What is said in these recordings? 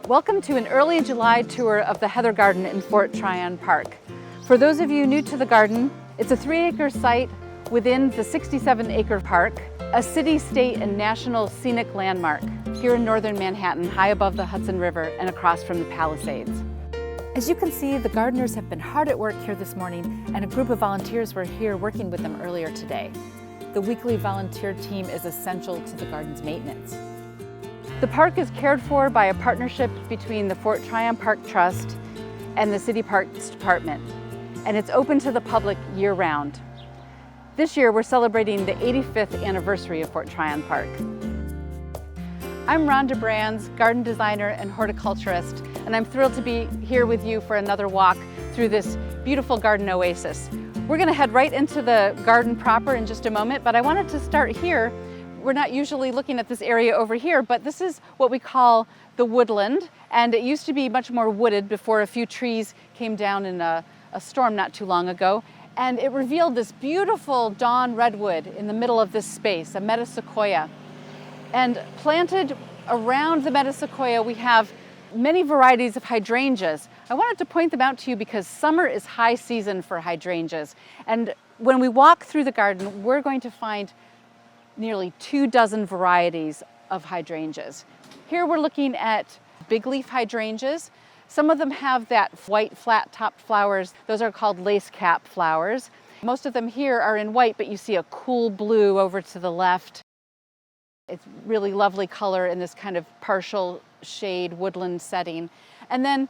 Welcome to an early July tour of the Heather Garden in Fort Tryon Park. For those of you new to the garden, it's a 3-acre site within the 67-acre park, a city, state, and national scenic landmark here in northern Manhattan, high above the Hudson River and across from the Palisades. As you can see, the gardeners have been hard at work here this morning, and a group of volunteers were here working with them earlier today. The weekly volunteer team is essential to the garden's maintenance. The park is cared for by a partnership between the Fort Tryon Park Trust and the City Parks Department, and it's open to the public year-round. This year, we're celebrating the 85th anniversary of Fort Tryon Park. I'm Rhonda Brands, garden designer and horticulturist, and I'm thrilled to be here with you for another walk through this beautiful garden oasis. We're going to head right into the garden proper in just a moment, but I wanted to start here. We're not usually looking at this area over here, but this is what we call the woodland, and it used to be much more wooded before a few trees came down in a storm not too long ago, and it revealed this beautiful dawn redwood in the middle of this space, a metasequoia. And planted around the metasequoia, we have many varieties of hydrangeas. I wanted to point them out to you because summer is high season for hydrangeas, and when we walk through the garden, we're going to find nearly 24 varieties of hydrangeas. Here we're looking at big leaf hydrangeas. Some of them have that white flat top flowers. Those are called lace cap flowers. Most of them here are in white, but you see a cool blue over to the left. It's really lovely color in this kind of partial shade woodland setting. And then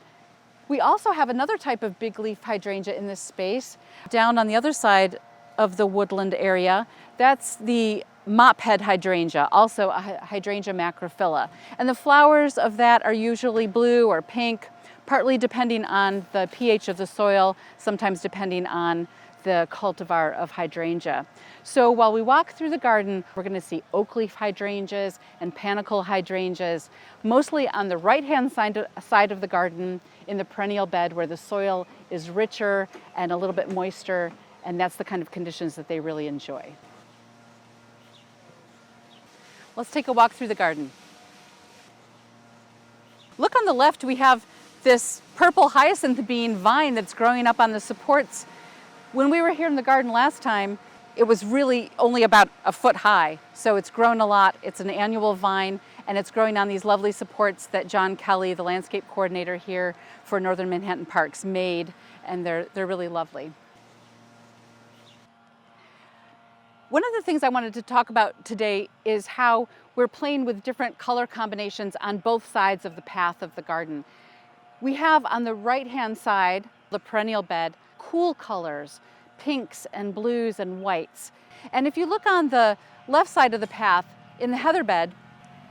we also have another type of big leaf hydrangea in this space. Down on the other side of the woodland area, that's the mophead hydrangea, also a hydrangea macrophylla. And the flowers of that are usually blue or pink, partly depending on the pH of the soil, sometimes depending on the cultivar of hydrangea. So while we walk through the garden, we're going to see oak leaf hydrangeas and panicle hydrangeas, mostly on the right-hand side of the garden in the perennial bed where the soil is richer and a little bit moister, and that's the kind of conditions that they really enjoy. Let's take a walk through the garden. Look on the left, we have this purple hyacinth bean vine that's growing up on the supports. When we were here in the garden last time, it was really only about a foot high. So it's grown a lot. It's an annual vine, and it's growing on these lovely supports that John Kelly, the landscape coordinator here for Northern Manhattan Parks, made, and they're really lovely. One of the things I wanted to talk about today is how we're playing with different color combinations on both sides of the path of the garden. We have on the right-hand side, the perennial bed, cool colors, pinks and blues and whites. And if you look on the left side of the path in the heather bed,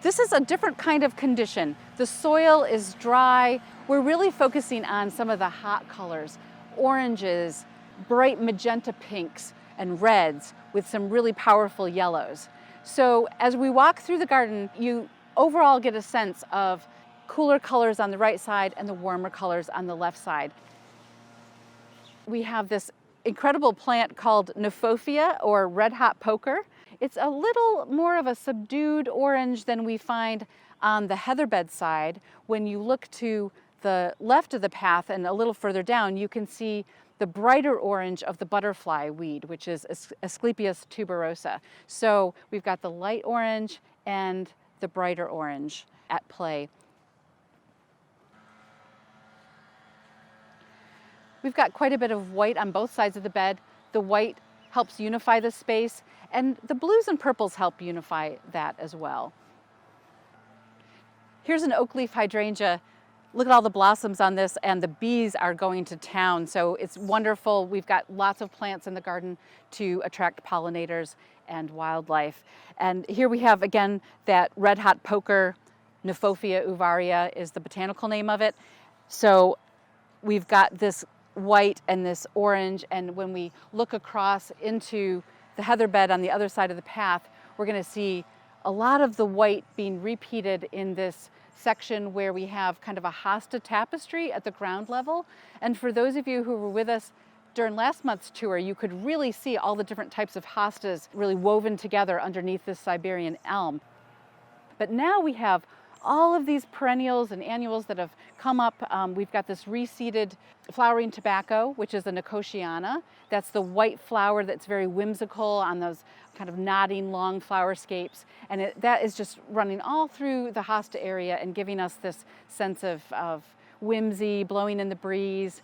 this is a different kind of condition. The soil is dry. We're really focusing on some of the hot colors, oranges, bright magenta pinks, and reds with some really powerful yellows. So as we walk through the garden, you overall get a sense of cooler colors on the right side and the warmer colors on the left side. We have this incredible plant called Nephophia, or red hot poker. It's a little more of a subdued orange than we find on the heather bed side. When you look to the left of the path and a little further down, you can see the brighter orange of the butterfly weed, which is Asclepias tuberosa. So we've got the light orange and the brighter orange at play. We've got quite a bit of white on both sides of the bed. The white helps unify the space, and the blues and purples help unify that as well. Here's an oak leaf hydrangea. Look at all the blossoms on this, and the bees are going to town, so it's wonderful. We've got lots of plants in the garden to attract pollinators and wildlife. And here we have, again, that red hot poker. Nephophia uvaria is the botanical name of it. So we've got this white and this orange, and when we look across into the heather bed on the other side of the path, we're going to see a lot of the white being repeated in this section where we have kind of a hosta tapestry at the ground level. And for those of you who were with us during last month's tour, you could really see all the different types of hostas really woven together underneath this Siberian elm. But now we have all of these perennials and annuals that have come up. We've got this reseeded flowering tobacco, which is a Nicotiana. That's the white flower that's very whimsical on those kind of nodding long flowerscapes. And that is just running all through the hosta area and giving us this sense of whimsy, blowing in the breeze.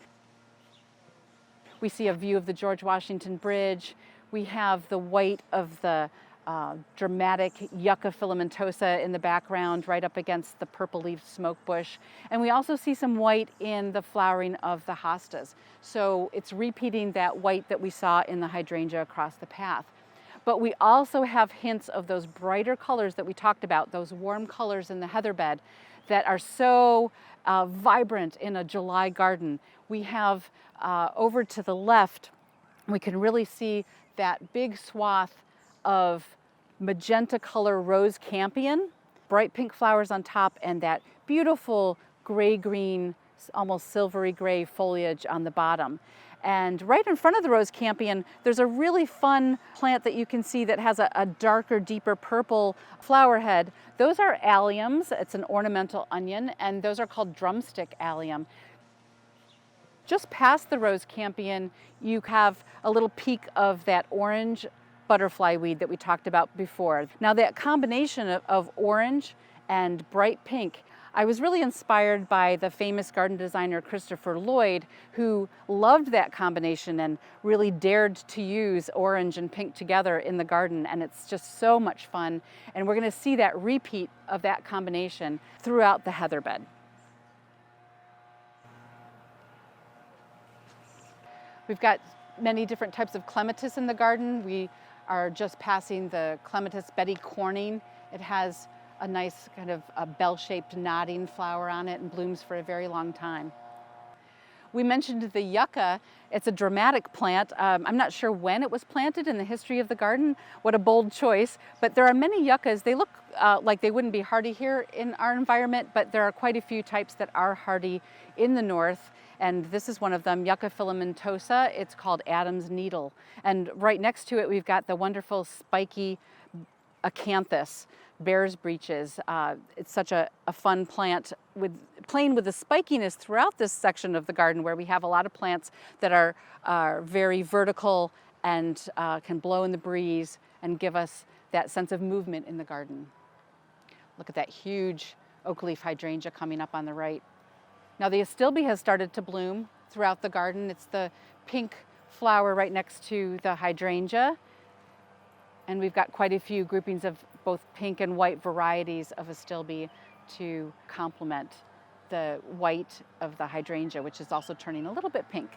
We see a view of the George Washington Bridge. We have the white of the dramatic Yucca filamentosa in the background right up against the purple-leaved smoke bush. And we also see some white in the flowering of the hostas. So it's repeating that white that we saw in the hydrangea across the path. But we also have hints of those brighter colors that we talked about, those warm colors in the heather bed that are so vibrant in a July garden. We have over to the left, we can really see that big swath of magenta color rose campion, bright pink flowers on top, and that beautiful gray-green, almost silvery gray foliage on the bottom. And right in front of the rose campion, there's a really fun plant that you can see that has a darker, deeper purple flower head. Those are alliums. It's an ornamental onion, and those are called drumstick allium. Just past the rose campion, you have a little peak of that orange butterfly weed that we talked about before. Now that combination of orange and bright pink, I was really inspired by the famous garden designer Christopher Lloyd, who loved that combination and really dared to use orange and pink together in the garden, and it's just so much fun. And we're going to see that repeat of that combination throughout the heather bed. We've got many different types of clematis in the garden. We are just passing the clematis Betty Corning. It has a nice kind of a bell-shaped nodding flower on it and blooms for a very long time. We mentioned the yucca. It's a dramatic plant. I'm not sure when it was planted in the history of the garden. What a bold choice. But there are many yuccas. They look like they wouldn't be hardy here in our environment, but there are quite a few types that are hardy in the north. And this is one of them, Yucca filamentosa. It's called Adam's needle. And right next to it, we've got the wonderful spiky acanthus, bear's breeches. It's such a fun plant, playing with the spikiness throughout this section of the garden, where we have a lot of plants that are very vertical and can blow in the breeze and give us that sense of movement in the garden. Look at that huge oak leaf hydrangea coming up on the right. Now the astilbe has started to bloom throughout the garden. It's the pink flower right next to the hydrangea. And we've got quite a few groupings of both pink and white varieties of astilbe to complement the white of the hydrangea, which is also turning a little bit pink.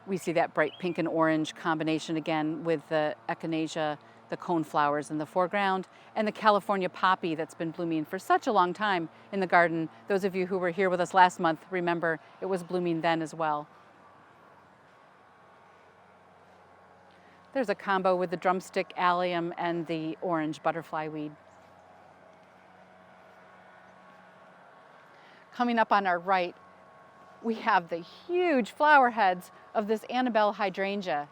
We see that bright pink and orange combination again with the echinacea, the cone flowers in the foreground, and the California poppy that's been blooming for such a long time in the garden. Those of you who were here with us last month remember it was blooming then as well. There's a combo with the drumstick allium and the orange butterfly weed. Coming up on our right, we have the huge flower heads of this Annabelle hydrangea.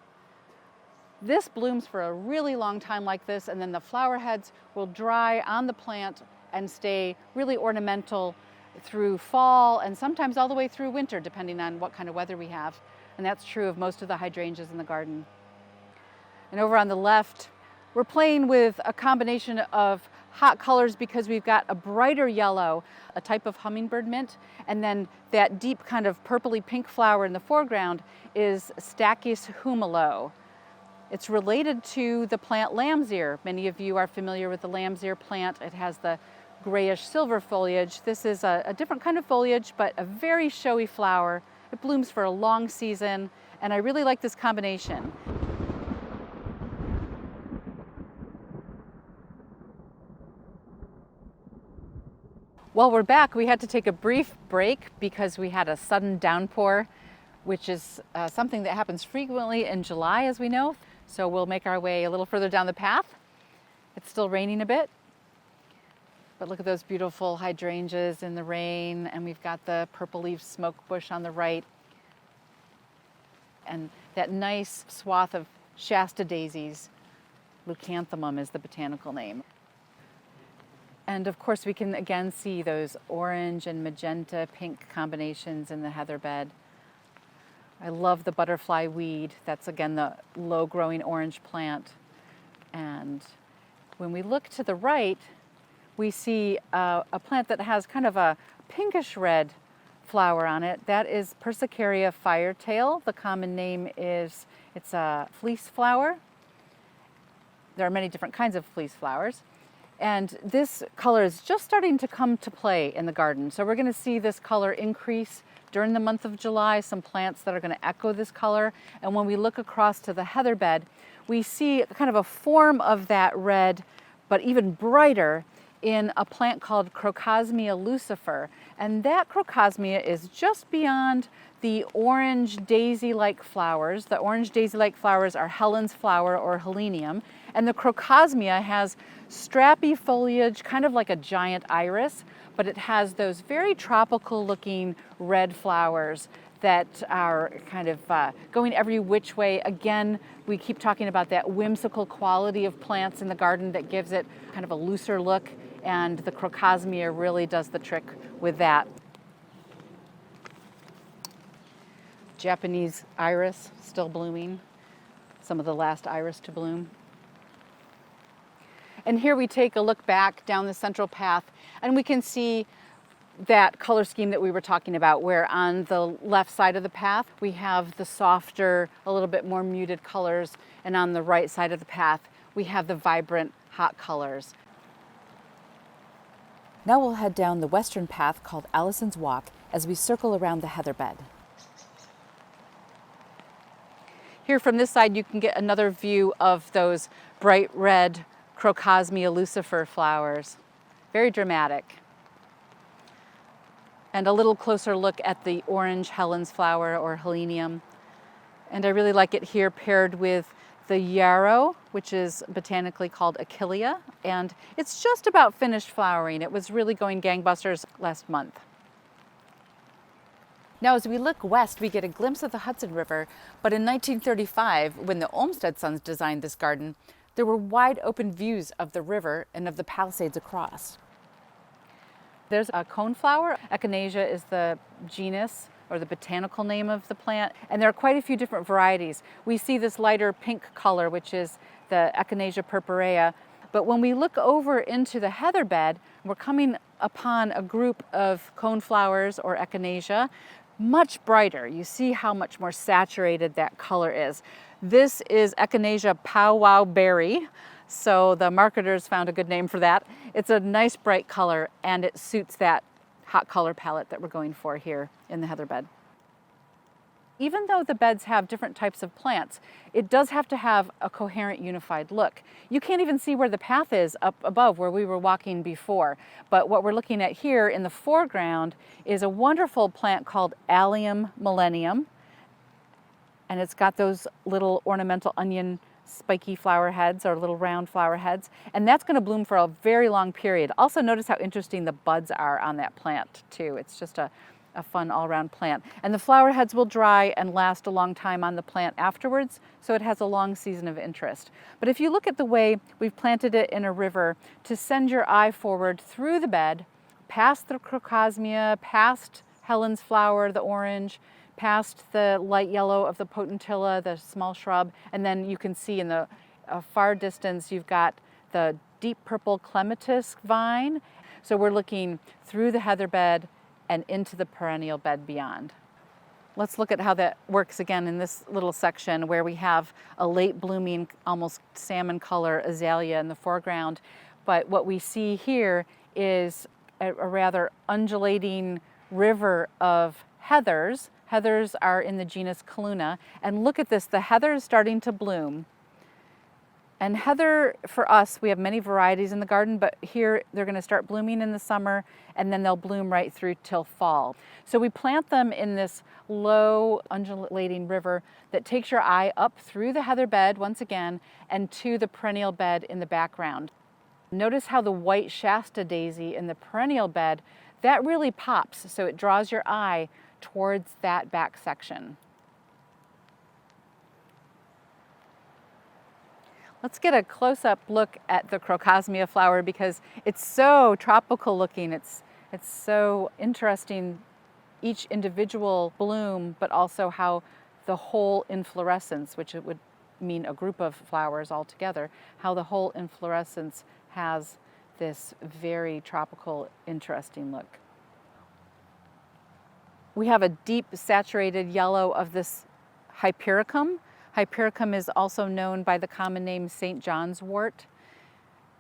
This blooms for a really long time like this, and then the flower heads will dry on the plant and stay really ornamental through fall and sometimes all the way through winter, depending on what kind of weather we have. And that's true of most of the hydrangeas in the garden. And over on the left, we're playing with a combination of hot colors because we've got a brighter yellow, a type of hummingbird mint, and then that deep kind of purpley pink flower in the foreground is Stachys humalo. It's related to the plant lamb's ear. Many of you are familiar with the lamb's ear plant. It has the grayish silver foliage. This is a different kind of foliage, but a very showy flower. It blooms for a long season, and I really like this combination. Well, we're back. We had to take a brief break because we had a sudden downpour, which is something that happens frequently in July, as we know. So we'll make our way a little further down the path. It's still raining a bit, but look at those beautiful hydrangeas in the rain, and we've got the purple-leaf smoke bush on the right, and that nice swath of Shasta daisies. Leucanthemum is the botanical name. And of course we can again see those orange and magenta pink combinations in the heather bed. I love the butterfly weed. That's again the low growing orange plant. And when we look to the right, we see a plant that has kind of a pinkish red flower on it. That is Persicaria firetail. The common name is, it's a fleece flower. There are many different kinds of fleece flowers. And this color is just starting to come to play in the garden. So we're going to see this color increase during the month of July, some plants that are going to echo this color. And when we look across to the heather bed, we see kind of a form of that red, but even brighter in a plant called Crocosmia lucifer. And that Crocosmia is just beyond the orange daisy-like flowers. The orange daisy-like flowers are Helen's flower or Helenium. And the Crocosmia has strappy foliage, kind of like a giant iris, but it has those very tropical looking red flowers that are kind of going every which way. Again, we keep talking about that whimsical quality of plants in the garden that gives it kind of a looser look, and the Crocosmia really does the trick with that. Japanese iris still blooming, some of the last iris to bloom. And here we take a look back down the central path, and we can see that color scheme that we were talking about, where on the left side of the path we have the softer, a little bit more muted colors, and on the right side of the path we have the vibrant hot colors. Now we'll head down the western path called Allison's Walk as we circle around the heather bed. Here from this side you can get another view of those bright red Crocosmia lucifer flowers. Very dramatic. And a little closer look at the orange Helen's flower or Helenium. And I really like it here paired with the yarrow, which is botanically called Achillea, and it's just about finished flowering. It was really going gangbusters last month. Now as we look west, we get a glimpse of the Hudson River, but in 1935, when the Olmsted sons designed this garden, there were wide open views of the river and of the Palisades across. There's a coneflower. Echinacea is the genus or the botanical name of the plant, and there are quite a few different varieties. We see this lighter pink color, which is the Echinacea purpurea, but when we look over into the heather bed, we're coming upon a group of coneflowers or Echinacea, much brighter. You see how much more saturated that color is. This is Echinacea powwow berry, so the marketers found a good name for that. It's a nice bright color, and it suits that hot color palette that we're going for here in the heather bed. Even though the beds have different types of plants, it does have to have a coherent, unified look. You can't even see where the path is up above where we were walking before, but what we're looking at here in the foreground is a wonderful plant called Allium millennium, and it's got those little ornamental onion spiky flower heads or little round flower heads, and that's going to bloom for a very long period. Also notice how interesting the buds are on that plant too. It's just a fun all-around plant. And the flower heads will dry and last a long time on the plant afterwards, so it has a long season of interest. But if you look at the way we've planted it in a river, to send your eye forward through the bed, past the Crocosmia, past Helen's flower, the orange, past the light yellow of the potentilla, the small shrub, and then you can see in the far distance you've got the deep purple clematis vine. So we're looking through the heather bed and into the perennial bed beyond. Let's look at how that works again in this little section where we have a late blooming, almost salmon color azalea in the foreground. But what we see here is a rather undulating river of heathers. Heathers are in the genus Calluna. And look at this, the heather is starting to bloom. And heather, for us, we have many varieties in the garden, but here they're going to start blooming in the summer, and then they'll bloom right through till fall. So we plant them in this low, undulating river that takes your eye up through the heather bed, once again, and to the perennial bed in the background. Notice how the white Shasta daisy in the perennial bed, that really pops, so it draws your eye towards that back section. Let's get a close-up look at the crocosmia flower because it's so tropical looking. It's so interesting, each individual bloom, but also how the whole inflorescence, which it would mean a group of flowers all together, how the whole inflorescence has this very tropical, interesting look. We have a deep saturated yellow of this Hypericum. Hypericum is also known by the common name St. John's wort.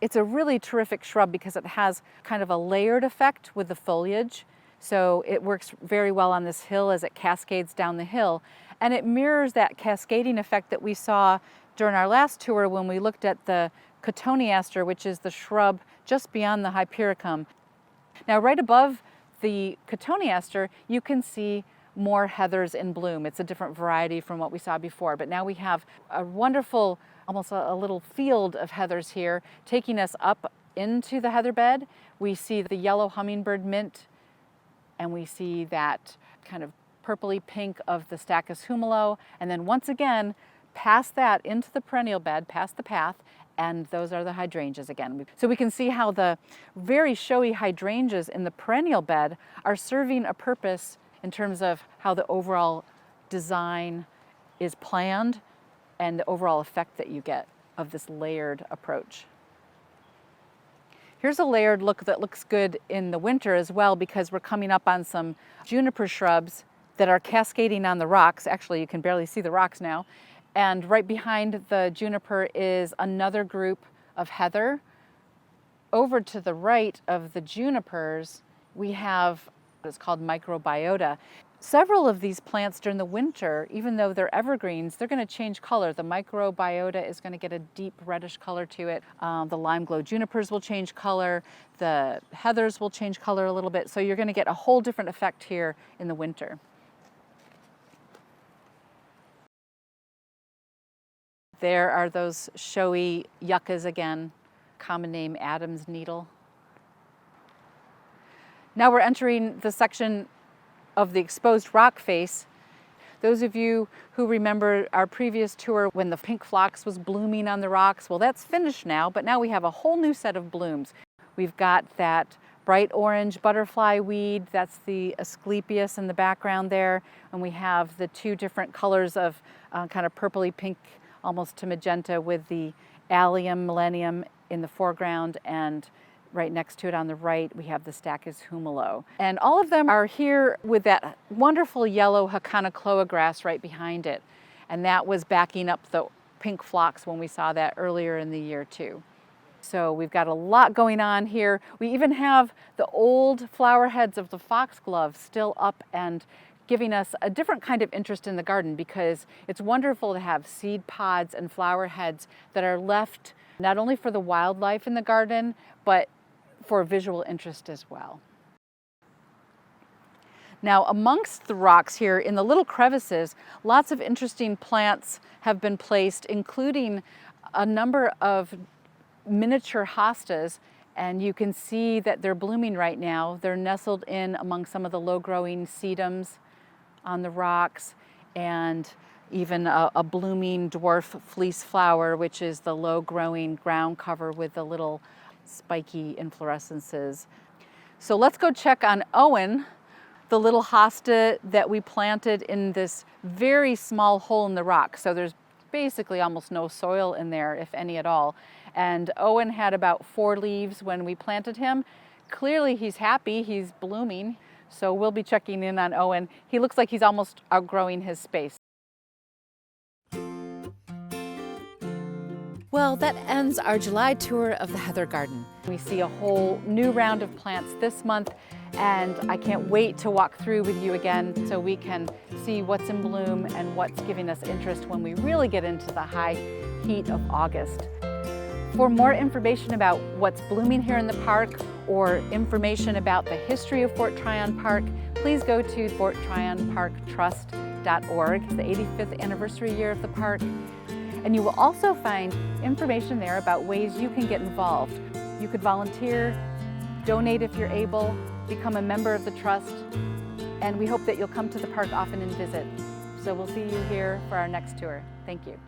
It's a really terrific shrub because it has kind of a layered effect with the foliage. So it works very well on this hill as it cascades down the hill. And it mirrors that cascading effect that we saw during our last tour when we looked at the cotoneaster, which is the shrub just beyond the Hypericum. Now right above the cotoneaster, you can see more heathers in bloom. It's a different variety from what we saw before, but now we have a wonderful, almost a little field of heathers here taking us up into the heather bed. We see the yellow hummingbird mint, and we see that kind of purpley pink of the Stachys humilo, and then once again past that into the perennial bed, past the path, and those are the hydrangeas again. So we can see how the very showy hydrangeas in the perennial bed are serving a purpose in terms of how the overall design is planned and the overall effect that you get of this layered approach. Here's a layered look that looks good in the winter as well because we're coming up on some juniper shrubs that are cascading on the rocks. Actually, you can barely see the rocks now. And right behind the juniper is another group of heather. Over to the right of the junipers, we have what's called microbiota. Several of these plants during the winter, even though they're evergreens, they're going to change color. The microbiota is going to get a deep reddish color to it. The lime glow junipers will change color. The heathers will change color a little bit. So you're going to get a whole different effect here in the winter. There are those showy yuccas again, common name Adam's needle. Now we're entering the section of the exposed rock face. Those of you who remember our previous tour when the pink phlox was blooming on the rocks, well, that's finished now, but now we have a whole new set of blooms. We've got that bright orange butterfly weed, that's the Asclepias in the background there, and we have the two different colors of kind of purpley pink, almost to magenta, with the Allium millennium in the foreground, and right next to it on the right, we have the Stachys humilo. And all of them are here with that wonderful yellow Haconocloa grass right behind it. And that was backing up the pink phlox when we saw that earlier in the year too. So we've got a lot going on here. We even have the old flower heads of the foxglove still up and giving us a different kind of interest in the garden because it's wonderful to have seed pods and flower heads that are left not only for the wildlife in the garden, but for visual interest as well. Now amongst the rocks here in the little crevices, lots of interesting plants have been placed, including a number of miniature hostas, and you can see that they're blooming right now. They're nestled in among some of the low-growing sedums on the rocks, and even a blooming dwarf fleece flower, which is the low-growing ground cover with the little spiky inflorescences. So let's go check on Owen, the little hosta that we planted in this very small hole in the rock. So there's basically almost no soil in there, if any at all. And Owen had about 4 leaves when we planted him. Clearly he's happy, he's blooming. So we'll be checking in on Owen. He looks like he's almost outgrowing his space. Well, that ends our July tour of the Heather Garden. We see a whole new round of plants this month, and I can't wait to walk through with you again so we can see what's in bloom and what's giving us interest when we really get into the high heat of August. For more information about what's blooming here in the park or information about the history of Fort Tryon Park, please go to forttryonparktrust.org. It's the 85th anniversary year of the park. And you will also find information there about ways you can get involved. You could volunteer, donate if you're able, become a member of the trust, and we hope that you'll come to the park often and visit. So we'll see you here for our next tour. Thank you.